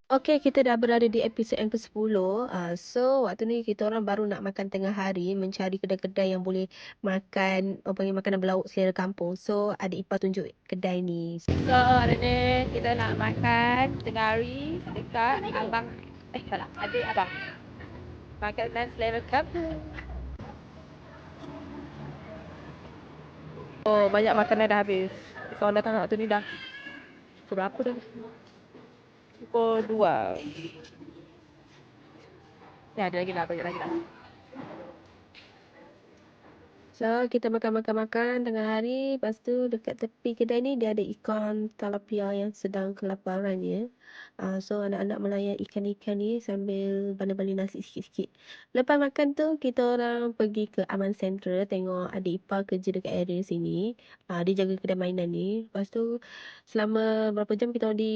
Okey, kita dah berada di episod yang ke-10. So, waktu ni kita orang baru nak makan tengah hari, mencari kedai-kedai yang boleh makan, orang panggil makanan berlauk selera kampung. So, adik ipar tunjuk kedai ni. So, hari ni kita nak makan tengah hari dekat abang. Salah. Adik abang. Makanan selera kampung. Oh, banyak makanan dah habis. Kawan datang waktu ni dah pukul berapa dah? Pukul 2. Ya, ada lagi lah. Banyak lagi lah. So, kita makan-makan-makan tengah hari. Lepas tu, dekat tepi kedai ni, dia ada ikan tilapia yang sedang kelaparan ya. So, anak-anak melayan ikan-ikan ni sambil balik-balik nasi sikit-sikit. Lepas makan tu, kita orang pergi ke Aman Central tengok adik ipar kerja dekat area sini. Dia jaga kedai mainan ni. Lepas tu, selama berapa jam kita orang di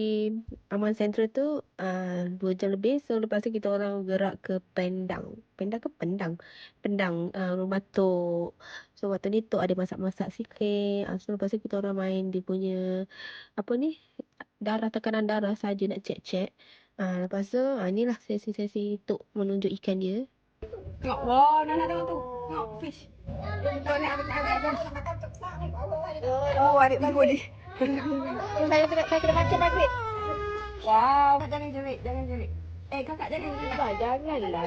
Aman Central tu, 2 jam lebih. So, lepas tu kita orang gerak ke Pendang. Pendang ke Pendang? Pendang, Rumah Tok. So waktu ni Tok ada masak-masak sikit. So lepas tu kita orang main dia punya apa ni, tekanan darah saja nak cek-cek. Lepas tu inilah sesi-sesi Tok menunjuk ikan dia. Tengok, wah, nak tengok tu. Tengok fish. Oh, adik baru ni. Saya kena macam Margaret. Wow, jangan jerit, jangan jerit. Kakak jangan jerit. Janganlah.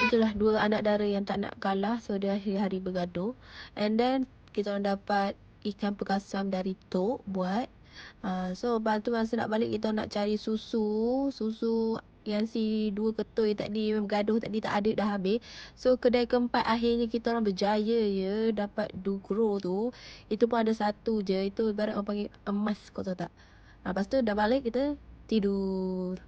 Itulah dua anak dara yang tak nak kalah. So dia hari-hari bergaduh. And then kita orang dapat ikan perkasam dari Tok buat. So lepas tu masa nak balik kita nak cari susu. Susu yang si dua ketui tadi bergaduh tadi tak ada, dah habis. So kedai keempat akhirnya kita orang berjaya ya dapat dugro tu. Itu pun ada satu je. Itu ibarat orang panggil emas, kau tahu tak? Lepas tu dah balik kita tidur.